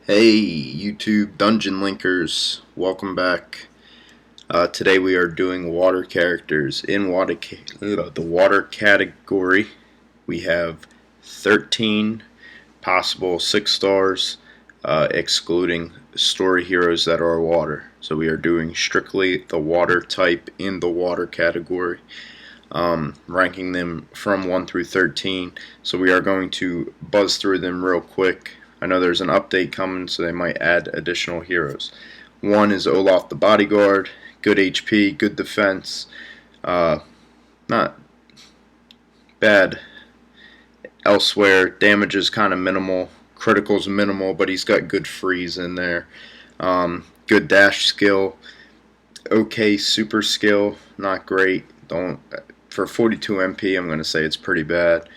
Hey YouTube Dungeon Linkers, welcome back. Today we are doing water characters. In the water category, we have 13 possible 6 stars, excluding story heroes that are water. So we are doing strictly the water type in the water category, ranking them from 1 through 13. So we are going to buzz through them real quick. I know there's an update coming, so they might add additional heroes. 1 is Olav the Bodyguard, good HP, good defense, not bad elsewhere. Damage is kind of minimal, critical's minimal, but he's got good freeze in there. Good dash skill, okay super skill, not great. For 42 MP, I'm going to say it's pretty bad.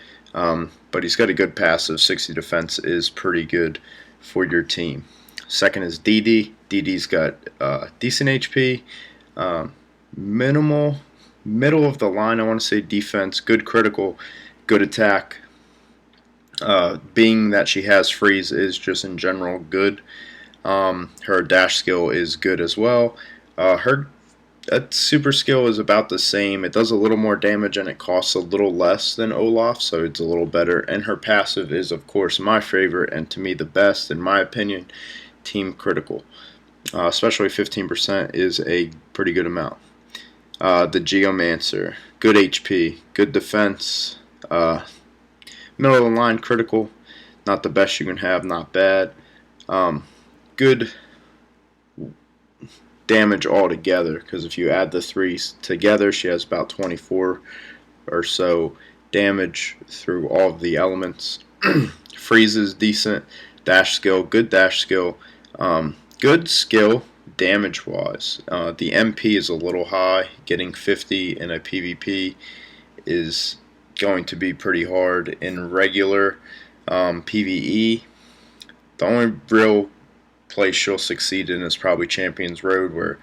But he's got a good passive. 60 defense is pretty good for your team. Second is Didi. Didi's got decent HP, middle of the line, I want to say defense, good critical, good attack. Being that she has freeze is just in general good. Her dash skill is good as well. Her super skill is about the same. It does a little more damage and it costs a little less than Olaf, so it's a little better. And her passive is, of course, my favorite and to me the best, in my opinion, team critical. Especially 15% is a pretty good amount. The Geomancer, good HP, good defense, middle of the line critical, not the best you can have, not bad. Good damage altogether, because if you add the 3s together, she has about 24 or so damage through all of the elements. Freeze is decent. Dash skill, good dash skill. Good skill damage wise. The MP is a little high. Getting 50 in a PvP is going to be pretty hard. In regular PvE, the only real place she'll succeed in is probably Champion's Road, where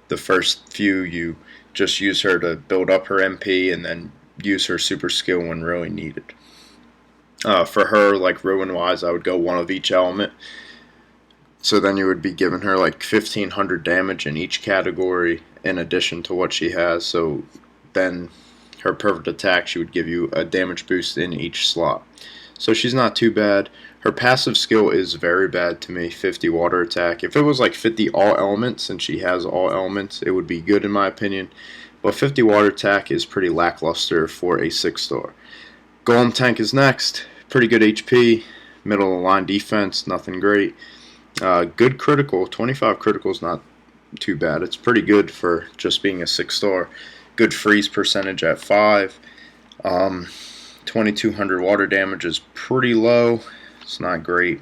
the first few you just use her to build up her MP and then use her super skill when really needed. For her, like ruin wise, I would go one of each element. So then you would be giving her like 1500 damage in each category in addition to what she has. So then her perfect attack, she would give you a damage boost in each slot. So she's not too bad. Her passive skill is very bad to me, 50 water attack. If it was like 50 all elements, and she has all elements, it would be good in my opinion. But 50 water attack is pretty lackluster for a 6-star. Goblin Tank is next. Pretty good HP, middle of the line defense, nothing great. Good critical, 25 critical is not too bad. It's pretty good for just being a 6-star. Good freeze percentage at 5. 2200 water damage is pretty low. It's not great.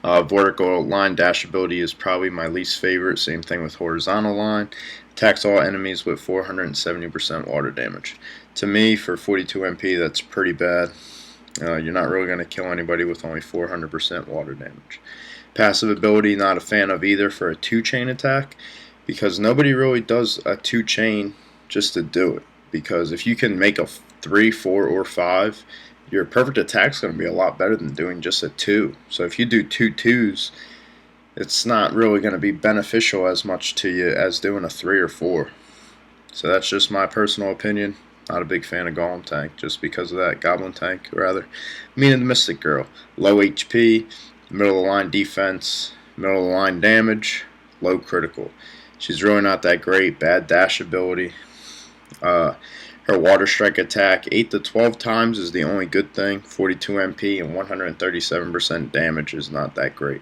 Vertical line dash ability is probably my least favorite. Same thing with horizontal line. Attacks all enemies with 470% water damage. To me, for 42 MP, that's pretty bad. You're not really going to kill anybody with only 400% water damage. Passive ability, not a fan of either for a 2-chain attack, because nobody really does a 2-chain just to do it. Because if you can make a 3, 4, or 5, your perfect attack is going to be a lot better than doing just a 2. So if you do 2 2s, it's not really going to be beneficial as much to you as doing a 3 or 4. So that's just my personal opinion. Not a big fan of Goblin Tank just because of that. Goblin Tank, rather. Mina the Mystic Girl. Low HP, middle of the line defense, middle of the line damage, low critical. She's really not that great. Bad dash ability. Her water strike attack 8 to 12 times is the only good thing. 42 MP and 137% damage is not that great.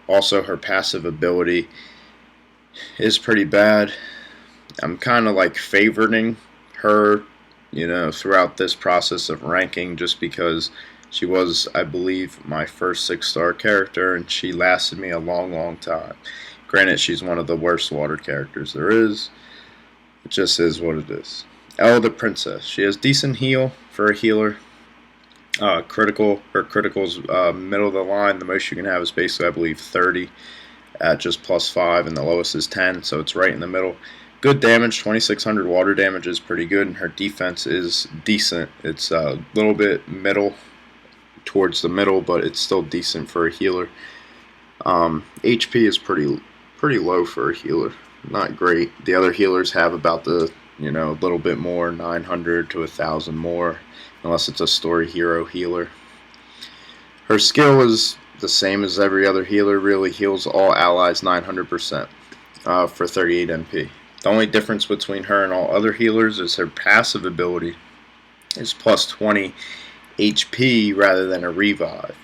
Also, her passive ability is pretty bad. I'm kind of like favoriting her, throughout this process of ranking, just because she was, I believe, my first 6-star character, and she lasted me a long, long time. Granted, she's one of the worst water characters there is. It just is what it is. Ella the Princess. She has decent heal for a healer. Critical. Her critical's middle of the line. The most you can have is basically, I believe, 30 at just +5, and the lowest is 10, so it's right in the middle. Good damage, 2600 water damage is pretty good, and her defense is decent. It's a little bit middle, towards the middle, but it's still decent for a healer. HP is pretty low for a healer. Not great. The other healers have about the a little bit more, 900 to 1,000 more, unless it's a story hero healer. Her skill is the same as every other healer. Really heals all allies 900% for 38 MP. The only difference between her and all other healers is her passive ability is plus 20 HP rather than a revive,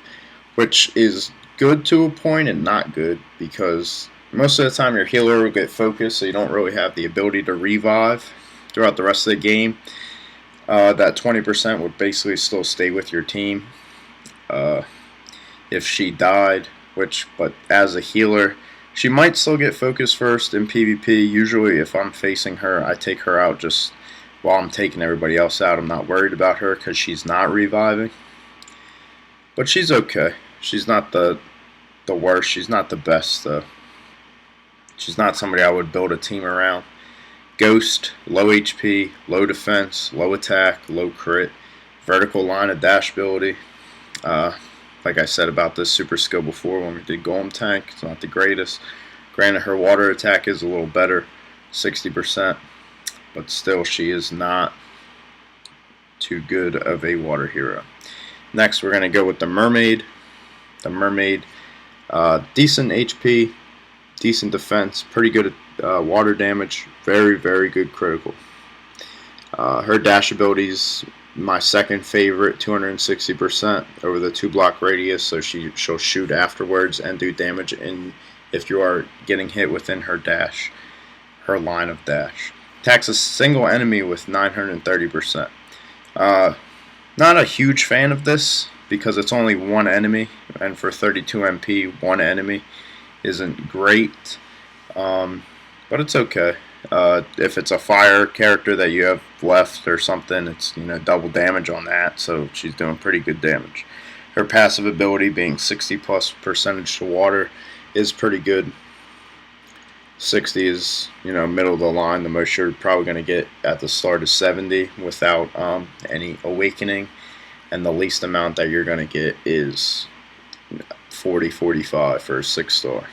which is good to a point and not good, because most of the time your healer will get focused, so you don't really have the ability to revive throughout the rest of the game. That 20% would basically still stay with your team if she died, but as a healer, she might still get focused first in PvP. Usually if I'm facing her, I take her out just while I'm taking everybody else out. I'm not worried about her because she's not reviving. But she's okay. She's not the worst. She's not the best, though. She's not somebody I would build a team around. Ghost, low HP, low defense, low attack, low crit, vertical line of dash ability. Like I said about this super skill before when we did Goblin Tank, it's not the greatest. Granted, her water attack is a little better, 60%, but still she is not too good of a water hero. Next, we're going to go with the Mermaid. The Mermaid, decent HP, decent defense, pretty good at water damage, very, very good critical. Her dash abilities, my second favorite, 260% over the 2-block radius, so she'll shoot afterwards and do damage if you are getting hit within her line of dash. Attacks a single enemy with 930%. Not a huge fan of this because it's only one enemy, and for 32 MP, one enemy isn't great, but it's okay. If it's a fire character that you have left or something, it's double damage on that, so she's doing pretty good damage. Her passive ability being 60+% to water is pretty good. 60 is middle of the line. The most you're probably going to get at the start is 70 without any awakening, and the least amount that you're going to get is 40-45 for a 6-star.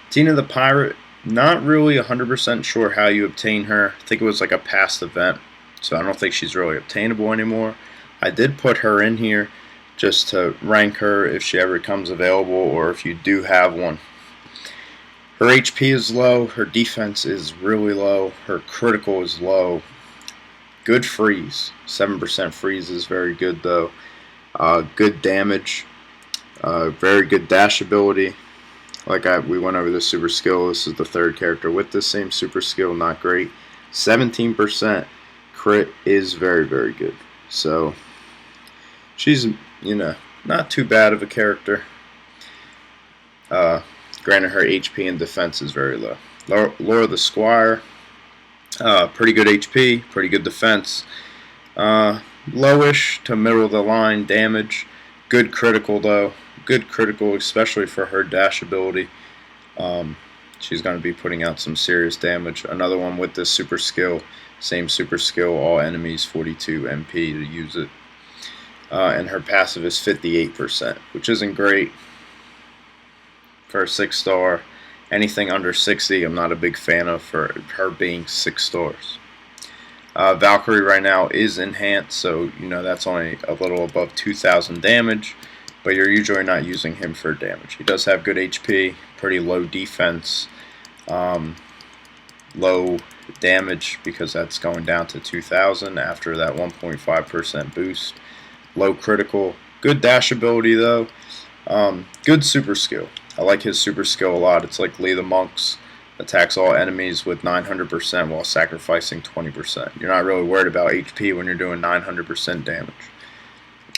Didi the Pirate, not really 100% sure how you obtain her. I think it was like a past event, so I don't think she's really obtainable anymore. I did put her in here just to rank her if she ever comes available, or if you do have one. Her HP is low, her defense is really low, her critical is low. Good freeze, 7% freeze is very good though. Good damage, very good dash ability. We went over the super skill. This is the third character with the same super skill. Not great. 17% crit is very, very good. So she's not too bad of a character. Granted, her HP and defense is very low. Lara the Squire, pretty good HP, pretty good defense. Lowish to middle of the line damage. Good critical though. Good critical, especially for her dash ability. She's going to be putting out some serious damage. Another one with this super skill, same super skill, all enemies 42 MP to use it. And her passive is 58%, which isn't great for a 6-star. Anything under 60, I'm not a big fan of for her being 6 stars. Valkyrie right now is enhanced, so that's only a little above 2,000 damage. But you're usually not using him for damage. He does have good HP, pretty low defense, low damage because that's going down to 2,000 after that 1.5% boost. Low critical, good dash ability though, good super skill. I like his super skill a lot. It's like Lee the Monk's, attacks all enemies with 900% while sacrificing 20%. You're not really worried about HP when you're doing 900% damage.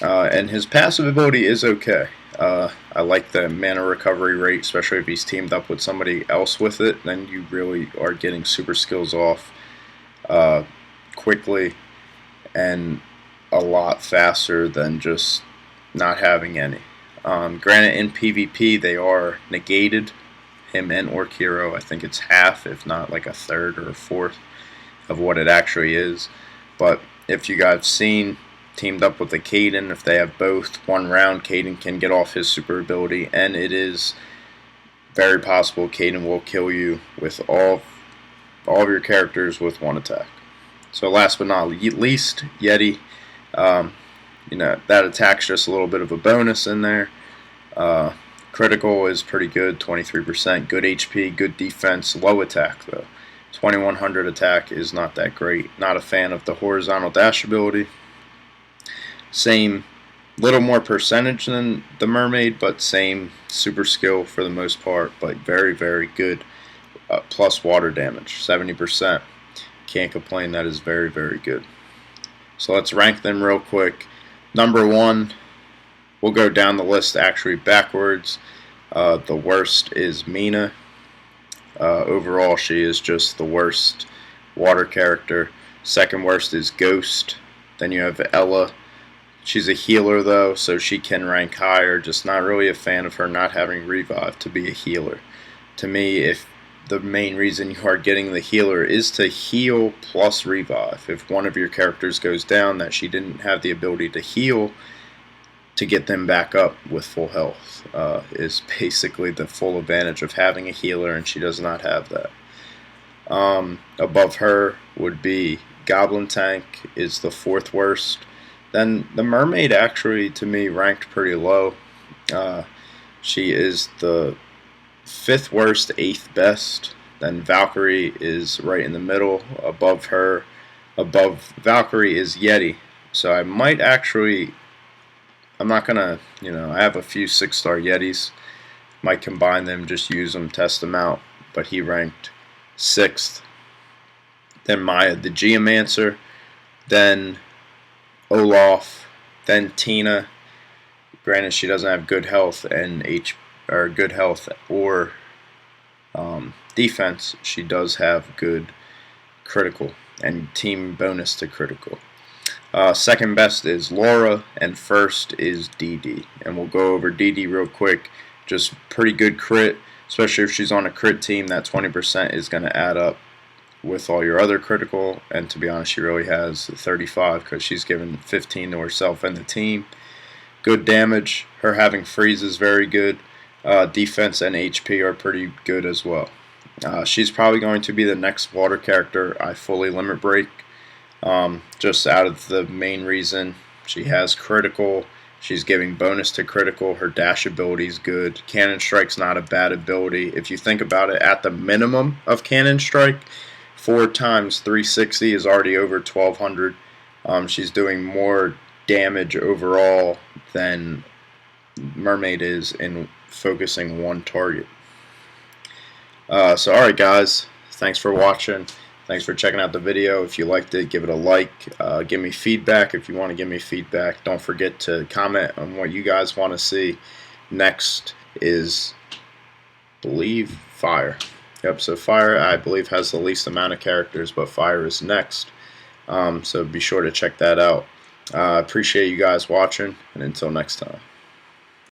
And his passive ability is okay. I like the mana recovery rate, especially if he's teamed up with somebody else with it. Then you really are getting super skills off quickly and a lot faster than just not having any. Granted, in PvP they are negated, him and Orc Hero. I think it's half, if not like a third or a fourth of what it actually is. But if you guys seen teamed up with the Caden. If they have both, one round Caden can get off his super ability, and it is very possible Caden will kill you with all of your characters with one attack. So last but not least, Yeti. That attack's just a little bit of a bonus in there. Critical is pretty good, 23%. Good HP, good defense, low attack though. 2100 attack is not that great. Not a fan of the horizontal dash ability. Same, little more percentage than the Mermaid, but same super skill for the most part, but very, very good. Plus water damage, 70%. Can't complain, that is very, very good. So let's rank them real quick. Number 1, we'll go down the list actually backwards. The worst is Mina. Overall, she is just the worst water character. Second worst is Ghost. Then you have Ella. She's a healer though, so she can rank higher. Just not really a fan of her not having revive to be a healer. To me, if the main reason you are getting the healer is to heal plus revive. If one of your characters goes down that she didn't have the ability to heal, to get them back up with full health is basically the full advantage of having a healer, and she does not have that. Above her would be Goblin Tank, is the 4th worst. Then the Mermaid actually, to me, ranked pretty low. She is the 5th worst, 8th best. Then Valkyrie is right in the middle. Above her, above Valkyrie is Yeti. So I might actually, I'm not gonna, I have a few 6-star Yetis. Might combine them, just use them, test them out. But he ranked 6th. Then Mai the Geomancer. Then Olav. Then Tina. Granted, she doesn't have good health and good health or defense. She does have good critical and team bonus to critical. Second best is Lara, and first is Didi. And we'll go over Didi real quick. Just pretty good crit, especially if she's on a crit team. That 20% is going to add up with all your other critical. And to be honest, she really has 35 because she's given 15 to herself and the team. Good damage. Her having freeze is very good. Defense and HP are pretty good as well. She's probably going to be the next water character I fully limit break. Just out of the main reason she has critical, she's giving bonus to critical, her dash ability is good, Cannon Strike's not a bad ability. If you think about it, at the minimum of Cannon Strike, 4 times 360 is already over 1200. She's doing more damage overall than Mermaid is in focusing one target. So alright guys, thanks for watching. Thanks for checking out the video. If you liked it, give it a like. Give me feedback if you want to give me feedback. Don't forget to comment on what you guys want to see. Next is, I believe, Fire. Yep, so Fire, I believe, has the least amount of characters, but Fire is next. So be sure to check that out. Appreciate you guys watching, and until next time.